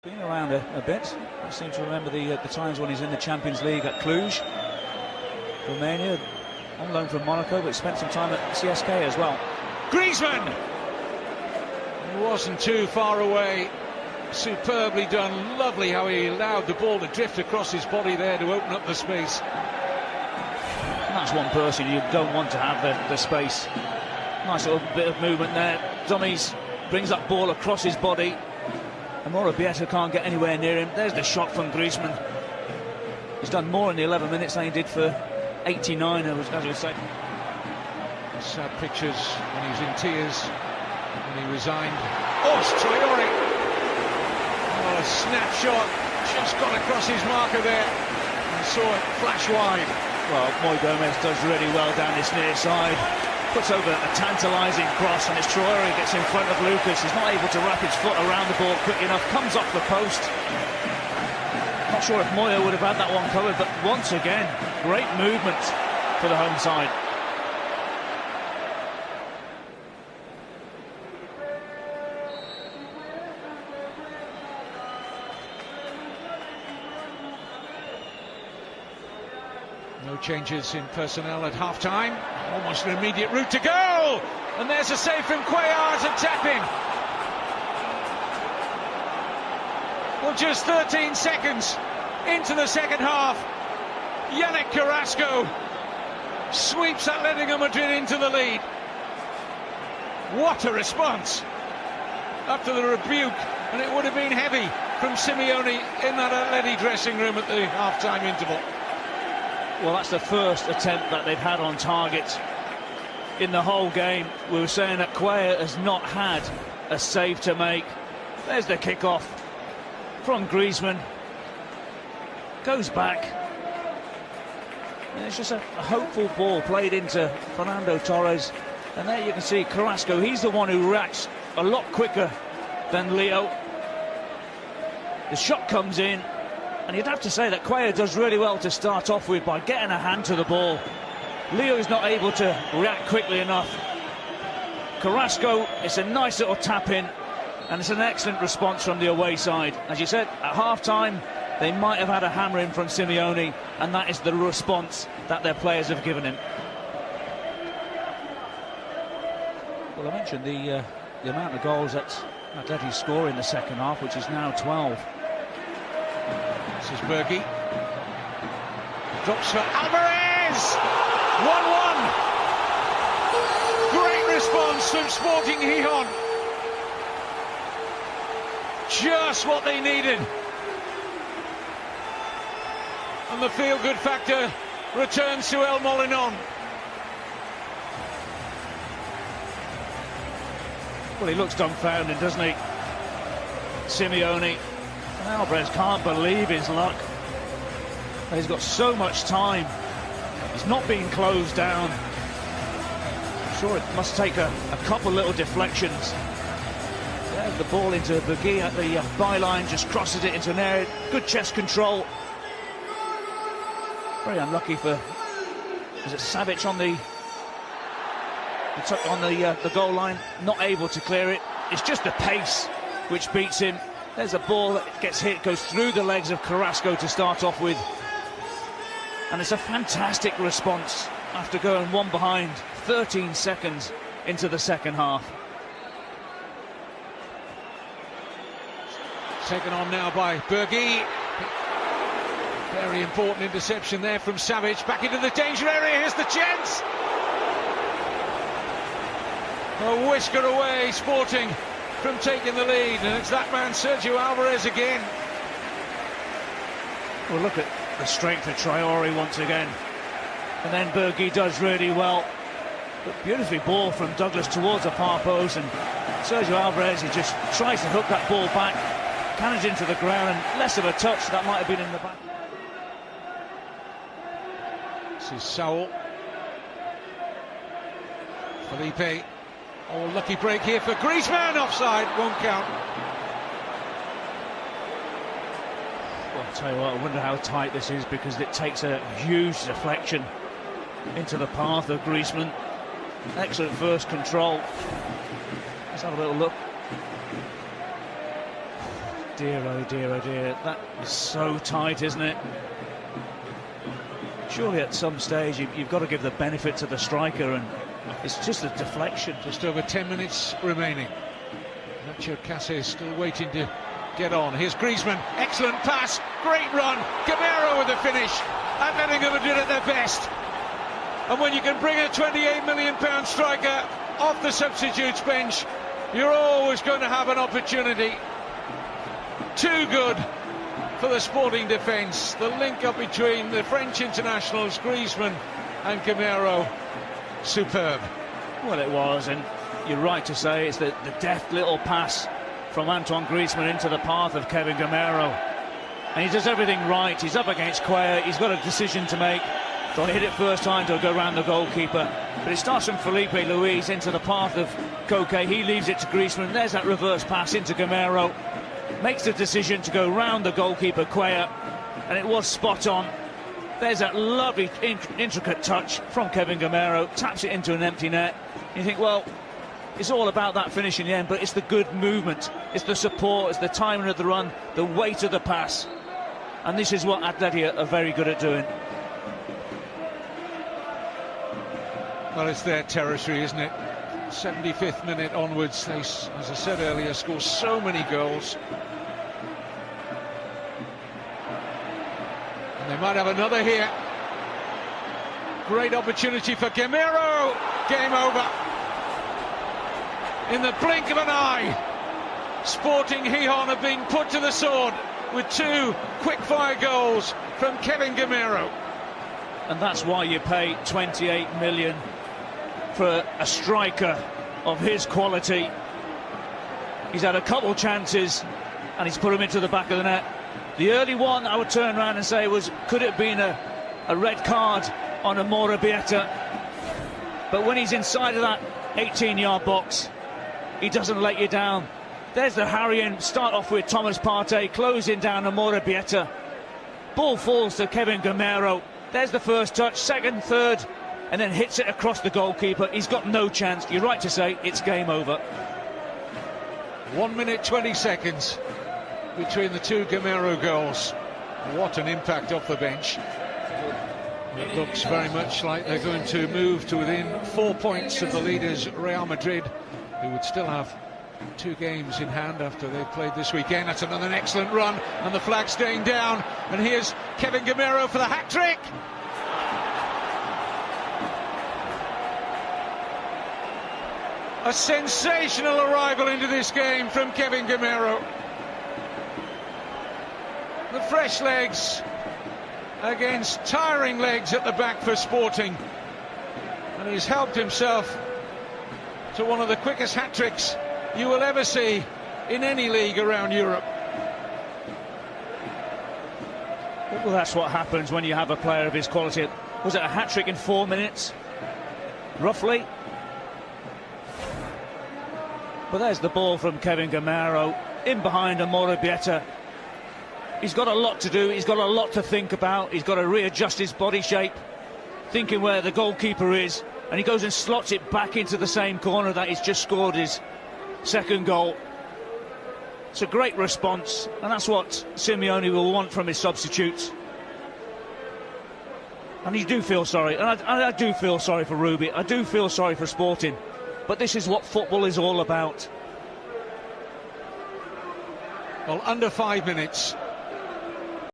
Been around a bit. I seem to remember the times when he's in the Champions League at Cluj, Romania, on loan from Monaco, but spent some time at CSK as well. Griezmann! He wasn't too far away. Superbly done. Lovely how he allowed the ball to drift across his body there to open up the space. And that's one person you don't want to have the space. Nice little bit of movement there. Dummies brings that ball across his body. And Morabieta can't get anywhere near him. There's the shot from Griezmann. He's done more in the 11 minutes than he did for 89, as you say. Sad pictures when he was in tears, when he resigned. Oh, it's Traore! Oh, a snapshot, just got across his marker there, and saw it flash wide. Well, Moy Gomez does really well down this near side. Puts over a tantalising cross, and as Traore gets in front of Lucas, he's not able to wrap his foot around the ball quick enough, comes off the post. Not sure if Moya would have had that one covered, but once again, great movement for the home side. No changes in personnel at half-time. Almost an immediate route to goal! And there's a save from Cuellar to tap in. Well, just 13 seconds into the second half. Yannick Carrasco sweeps Atletico Madrid into the lead. What a response after the rebuke, and it would have been heavy from Simeone in that Atleti dressing room at the half-time interval. Well, that's the first attempt that they've had on target in the whole game. We were saying that Cuellar has not had a save to make. There's the kick-off from Griezmann. Goes back. And it's just a hopeful ball played into Fernando Torres. And there you can see Carrasco. He's the one who reacts a lot quicker than Leo. The shot comes in. And you'd have to say that Cuellar does really well to start off with by getting a hand to the ball. Leo is not able to react quickly enough. Carrasco, it's a nice little tap in, and it's an excellent response from the away side. As you said, at half-time, they might have had a hammering from Simeone, and that is the response that their players have given him. Well, I mentioned the amount of goals that Atleti score in the second half, which is now 12. This is Bergi. Drops for Alvarez! 1-1! Great response from Sporting Hihon. Just what they needed. And the feel-good factor returns to El Molinón. Well, he looks dumbfounded, doesn't he? Simeone. Alvarez can't believe his luck. He's got so much time. He's not being closed down. I'm sure it must take a couple little deflections. There's the ball into Bergi at the byline, just crosses it into an area. Good chest control. Very unlucky for, is it Savic on the goal line? Not able to clear it. It's just the pace which beats him. There's a ball that gets hit, goes through the legs of Carrasco to start off with. And it's a fantastic response after going one behind 13 seconds into the second half. Taken on now by Bergi. Very important interception there from Savic. Back into the danger area, here's the chance! A whisker away, Sporting from taking the lead, and it's that man Sergio Alvarez again. Well, look at the strength of Traore once again, and then Bergi does really well. But beautifully ball from Douglas towards the far post, and Sergio Alvarez, he just tries to hook that ball back, cannons into the ground, and less of a touch, that might have been in the back. This is Saul. Felipe. Oh, lucky break here for Griezmann, offside, won't count. Well, I'll tell you what, I wonder how tight this is, because it takes a huge deflection into the path of Griezmann. Excellent first control. Let's have a little look. dear, oh dear, oh dear. That is so tight, isn't it? Surely at some stage you've got to give the benefit to the striker, and it's just a deflection. Just over 10 minutes remaining. Nacho Cáceres still waiting to get on. Here's Griezmann, excellent pass, great run. Gamero with the finish. Atletico Madrid at their best. And when you can bring a £28 million striker off the substitutes bench, you're always going to have an opportunity. Too good for the Sporting defence. The link up between the French internationals, Griezmann and Gamero, superb. Well, it was, and you're right to say it's the deft little pass from Antoine Griezmann into the path of Kevin Gamero. And he does everything right. He's up against Cuellar. He's got a decision to make. Do I hit it first time to go around the goalkeeper? But it starts from Felipe Luis into the path of Koke. He leaves it to Griezmann. There's that reverse pass into Gamero. Makes the decision to go round the goalkeeper, Cuellar. And it was spot on. There's that lovely, intricate touch from Kevin Gamero. Taps it into an empty net. You think, well, it's all about that finish in the end, but it's the good movement. It's the support, it's the timing of the run, the weight of the pass. And this is what Atleti are very good at doing. Well, it's their territory, isn't it? 75th minute onwards, they, as I said earlier, score so many goals. And they might have another here. Great opportunity for Gamero. Game over. In the blink of an eye, Sporting Hихон have been put to the sword with two quick-fire goals from Kevin Gamero. And that's why you pay 28 million for a striker of his quality. He's had a couple chances and he's put him into the back of the net. The early one, I would turn around and say, could it have been a red card on Amorebieta? But when he's inside of that 18-yard box, he doesn't let you down. There's the harrying, start off with Thomas Partey, closing down Amorebieta. Ball falls to Kevin Gamero. There's the first touch, second, third, and then hits it across the goalkeeper. He's got no chance. You're right to say it's game over. 1 minute 20 seconds between the two Gamero goals. What an impact off the bench. It looks very much like they're going to move to within 4 points of the leaders, Real Madrid, who would still have 2 games in hand after they played this weekend. That's another excellent run, and the flag staying down. And here's Kevin Gamero for the hat-trick. A sensational arrival into this game from Kevin Gamero. The fresh legs against tiring legs at the back for Sporting. And he's helped himself to one of the quickest hat-tricks you will ever see in any league around Europe. Well, that's what happens when you have a player of his quality. Was it a hat-trick in 4 minutes? Roughly? But there's the ball from Kevin Gamero, in behind Amorebieta. He's got a lot to do, he's got a lot to think about, he's got to readjust his body shape, thinking where the goalkeeper is, and he goes and slots it back into the same corner that he's just scored his second goal. It's a great response, and that's what Simeone will want from his substitutes. And you do feel sorry, and I do feel sorry for Ruby, I do feel sorry for Sporting, but this is what football is all about. Well, under 5 minutes,